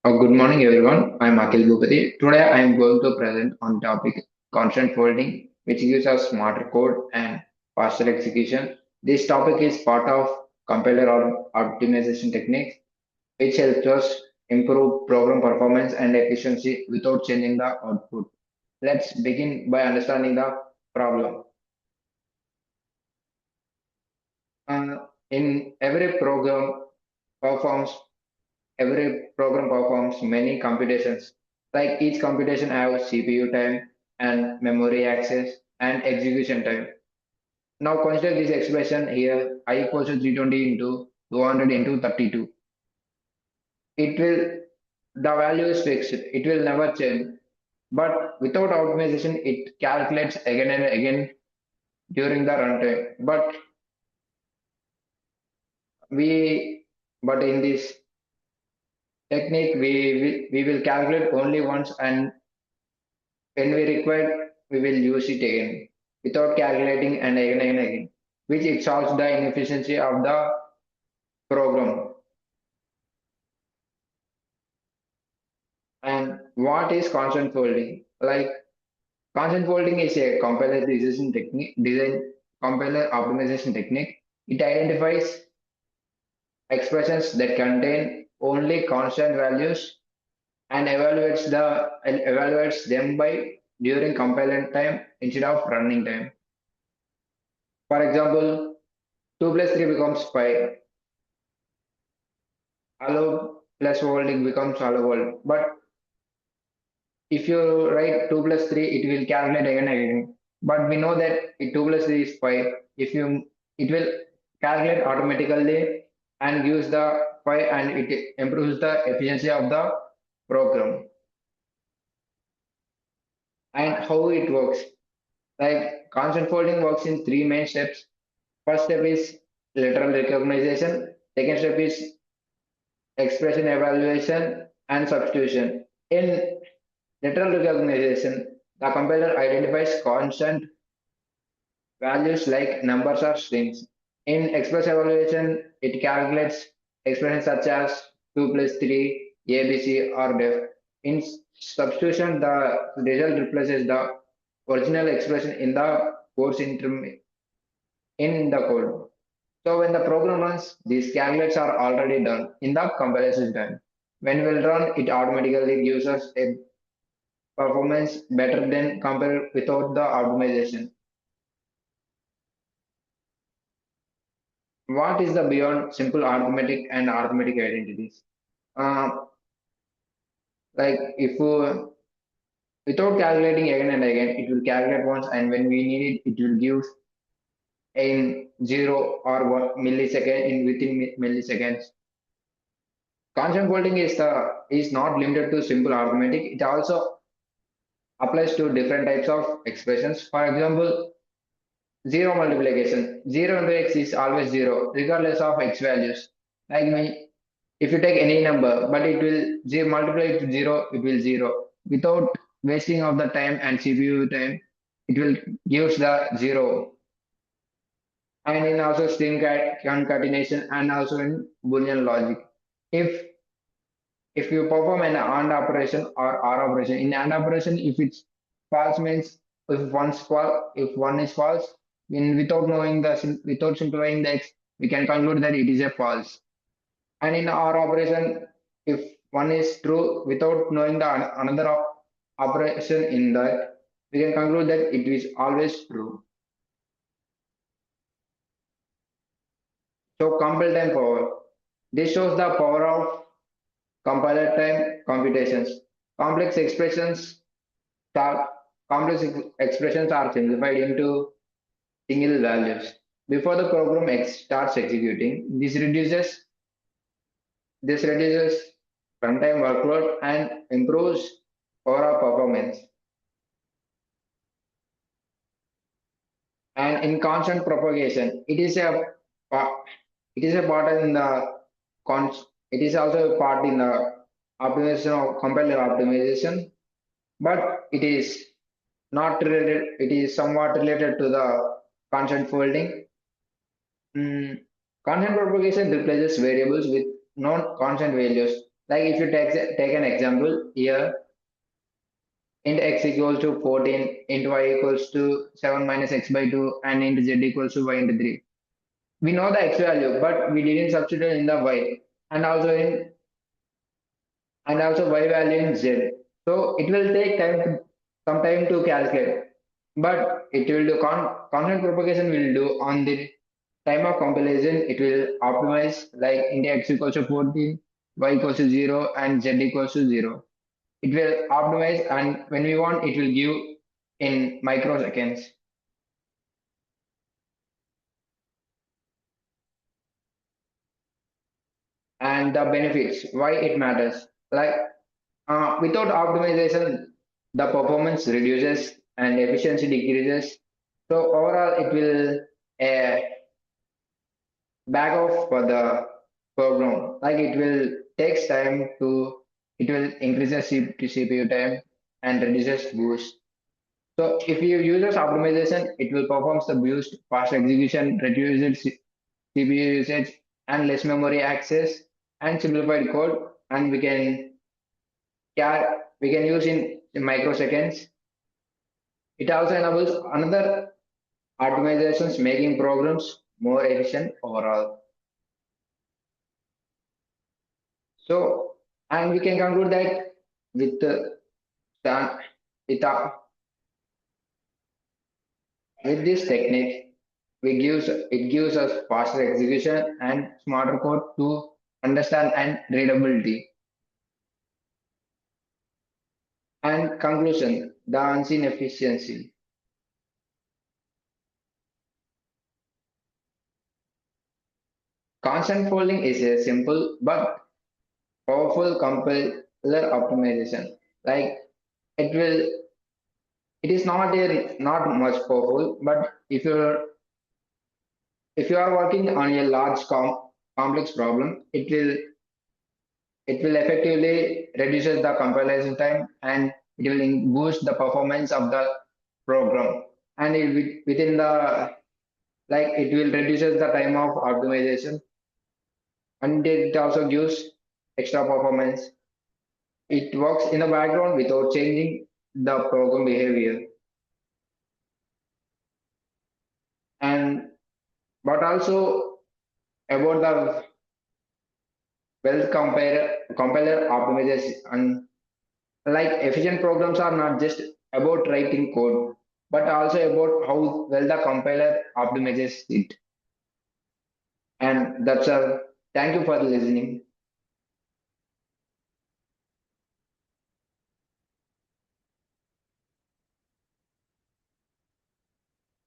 Good morning, everyone. I'm Akhil Bhupati. Today, I am going to present on topic constant folding, which gives us smarter code and faster execution. This topic is part of compiler or optimization techniques, which helps us improve program performance and efficiency without changing the output. Let's begin by understanding the problem. In performs every program performs many computations. Like each computation has CPU time and memory access and execution time. Now consider this expression here I equals to 320 into 200 into 32. It will the value is fixed. It will never change. But without optimization, it calculates again and again during the runtime. We but in this technique we will calculate only once, and when we require, we will use it again without calculating and again, which it solves the inefficiency of the program. And what is constant folding? Like constant folding is a design compiler optimization technique. It identifies expressions that contain only constant values and evaluates them by during compiler time instead of running time. For example, 2 plus 3 becomes 5. Allow plus folding becomes allowable. But if you write 2 plus 3, it will calculate again and again. But we know that 2 plus 3 is 5. If you it will calculate automatically and gives the 5, and it improves the efficiency of the program. And how it works. Like constant folding works in three main steps. First step is literal recognition. Second step is expression evaluation and substitution. In literal recognition, the compiler identifies constant values like numbers or strings. In express evaluation, it calculates expressions such as 2 plus 3, ABC, or def. In substitution, the result replaces the original expression in the in the code. So when the program runs, these calculates are already done in the comparison time. When we'll run, it automatically gives us a performance better than compared without the optimization. What is the beyond simple arithmetic and arithmetic identities? Uh, like if without calculating again and again, it will calculate once, and when we need it, it will give in 0 or 1 millisecond in within milliseconds. Constant folding is not limited to simple arithmetic. It also applies to different types of expressions. For example, zero multiplication. Zero into x is always zero, regardless of x values. Like me, if you take any number, but it will multiply it to zero, it will zero. Without wasting of the time and CPU time, it will gives the zero. And in also string concatenation and also in Boolean logic. If if you perform an AND operation or OR operation, in AND operation, if it's false means if one is false, in without knowing without simplifying the x, we can conclude that it is a false. And in OR operation, if one is true without knowing the another operation in that, we can conclude that it is always true. So compile time power. This shows the power of compiler time computations. Complex expressions start complex expressions are simplified into single values. Before the program starts executing, this reduces runtime workload and improves overall performance. And in constant propagation, it is a part in the it is also a part in the optimization of compiler optimization, but it is not related. It is somewhat related to the constant folding. Mm, Constant propagation replaces variables with non-constant values. Like if you take an example here, int x equals to 14, int y equals to 7 minus x by 2, and int z equals to y into 3. We know the x value, but we didn't substitute in the y, and also in and also y value in z. So it will take some time to calculate, but it will do constant propagation will do on the time of compilation. It will optimize like int x equals to 14, y equals to 0, and z equals to 0. It will optimize, and when we want, it will give in microseconds. And the benefits, why it matters. Like without optimization, the performance reduces and efficiency decreases. So overall, it will uh, back off for the program. Like it will takes time to, it will increase the CPU time and reduces boost. So if you use optimization, it will perform the boost, fast execution, reduces CPU usage, and less memory access, and simplified code, and we can use in microseconds. It also enables another optimizations, making programs more efficient overall. So, and we can conclude that with stan- with, uh, with this technique, it gives us faster execution and smarter code to understand and readability. And conclusion, the unseen efficiency. Constant folding is a simple but powerful compiler optimization. Like it will, it is not much powerful, but if you are working on a complex problem, it will effectively reduces the compilation time, and it will boost the performance of the program, and within the, like it will reduces the time of optimization, and it also gives extra performance. It works in the background without changing the program behavior. And but also about the compiler optimization, and like efficient programs are not just about writing code, but also about how well the compiler optimizes it. And that's a thank you for listening.